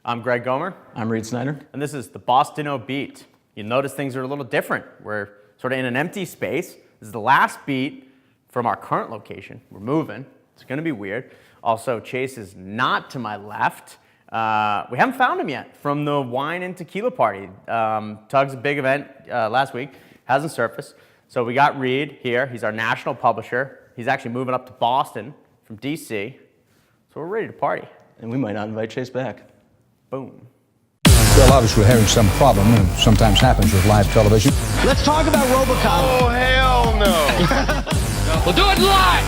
I'm Greg Gomer. I'm Reed Snyder. And this is the BostInno beat. You'll notice things are a little different. We're sort of in an empty space. This is the last beat from our current location. We're moving. It's going to be weird. Also, Chase is not to my left. We haven't found him yet from the wine and tequila party. TUGG's a big event last week. Hasn't surfaced. So we got Reed here. He's our national publisher. He's actually moving up to Boston from DC. So we're ready to party. And we might not invite Chase back. Boom. Well, obviously we're having some problem, and it sometimes happens with live television. Let's talk about RoboCop. Oh, hell no. We'll do it live.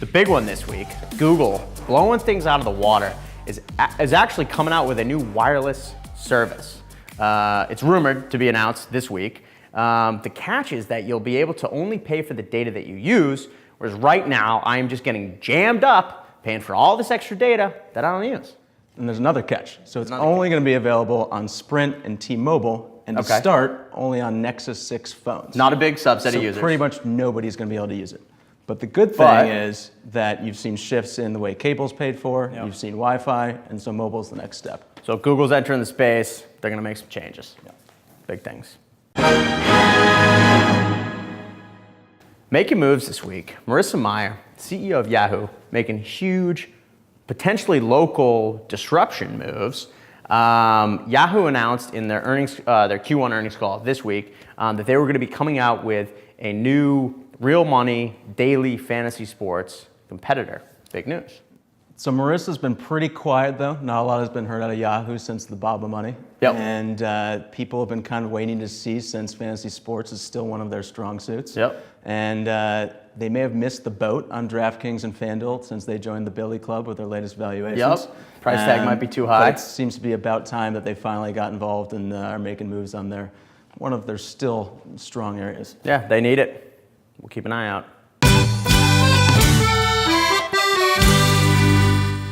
The big one this week, Google, blowing things out of the water, is actually coming out with a new wireless service. It's rumored to be announced this week. The catch is that you'll be able to only pay for the data that you use, whereas right now I am just getting jammed up paying for all this extra data that I don't use. And there's another catch. So it's only going to be available on Sprint and T-Mobile, and to start, only on Nexus 6 phones. Not a big subset of users. So pretty much nobody's going to be able to use it. But the good thing is that you've seen shifts in the way cable's paid for, you've seen Wi-Fi, and so mobile's the next step. So if Google's entering the space, they're going to make some changes. Big things. Making moves this week, Marissa Mayer, CEO of Yahoo, making huge, potentially local disruption moves. Yahoo announced in their Q1 earnings call this week that they were going to be coming out with a new real money daily fantasy sports competitor. Big news. So Marissa's been pretty quiet though. Not a lot has been heard out of Yahoo since the Baba money. And people have been kind of waiting to see, since fantasy sports is still one of their strong suits. And they may have missed the boat on DraftKings and FanDuel since they joined the Billy Club with their latest valuations. Price tag might be too high. But it seems to be about time that they finally got involved and are making moves on one of their still strong areas. Yeah, they need it. We'll keep an eye out.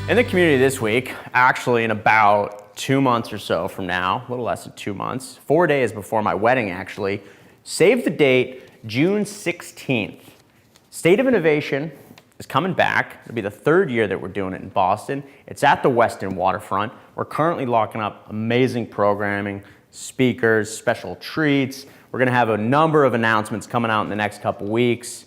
In the community this week, actually in about 2 months or so from now, a little less than 2 months, 4 days before my wedding actually, save the date, June 16th. State of Innovation is coming back. It'll be the third year that we're doing it in Boston. It's at the Westin Waterfront. We're currently locking up amazing programming, speakers, special treats. We're gonna have a number of announcements coming out in the next couple weeks,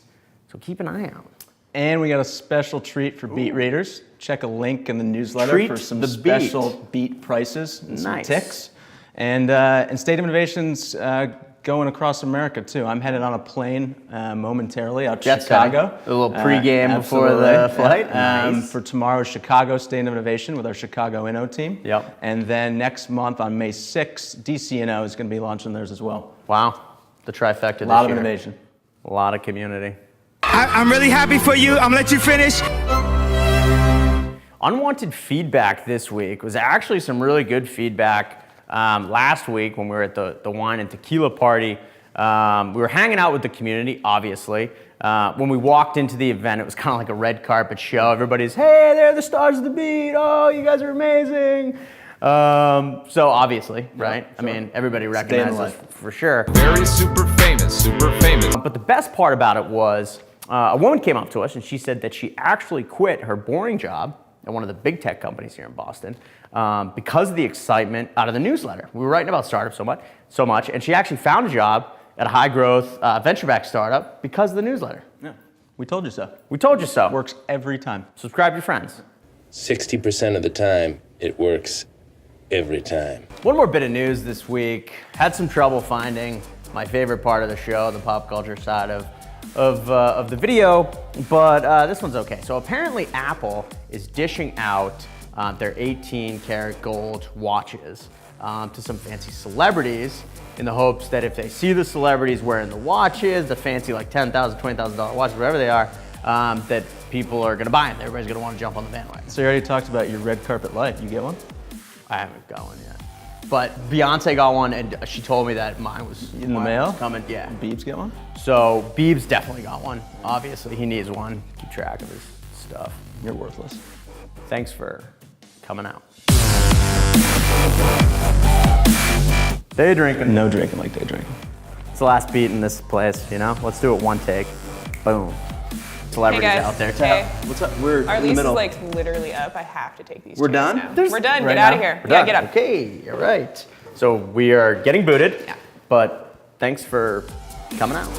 so keep an eye out. And we got a special treat for beat readers. Check a link in the newsletter for some special beat prices and some ticks. And State of Innovation's going across America too. I'm headed on a plane momentarily out to Chicago. A little pregame before the flight. For tomorrow's Chicago State of Innovation with our Chicago Inno team. And then next month on May 6th, DC Inno is going to be launching theirs as well. Wow, the trifecta this year. A lot of innovation. A lot of community. I'm really happy for you. I'm gonna let you finish. Unwanted feedback this week was actually some really good feedback. Last week when we were at the wine and tequila party, we were hanging out with the community, obviously. When we walked into the event, it was kind of like a red carpet show. Everybody's, hey, they're the stars of the beat. Oh, you guys are amazing. So obviously, right? I mean, everybody recognizes for sure. Very super famous, But the best part about it was a woman came up to us and she said that she actually quit her boring job at one of the big tech companies here in Boston because of the excitement out of the newsletter. We were writing about startups so much, and she actually found a job at a high growth venture-backed startup because of the newsletter. Yeah, we told you so. We told you so. Works every time. Subscribe to your friends. 60% of the time, it works every time. One more bit of news this week. Had some trouble finding my favorite part of the show, the pop culture side of the video, but this one's okay. So apparently Apple is dishing out their 18-karat gold watches to some fancy celebrities in the hopes that if they see the celebrities wearing the watches, the fancy like $10,000, $20,000 watches, whatever they are, that people are gonna buy them. Everybody's gonna wanna jump on the bandwagon. So you already talked about your red carpet life. You get one? I haven't got one yet. But Beyonce got one, and she told me that mine was in the mail. Coming, yeah. Biebs get one? So Biebs definitely got one. Obviously, he needs one. Keep track of his stuff. You're worthless. Thanks for coming out. Day drinking. No drinking like day drinking. It's the last beat in this place, you know? Let's do it one take. Boom. celebrities Hey guys. out there. Hey. What's up? We're Our in the lease is middle. like literally up. I have to take these. We're chairs done? now. There's- We're done. right Get out now? of here. We're Yeah, done. get up. Okay, all right. So we are getting booted, Yeah. but thanks for coming out.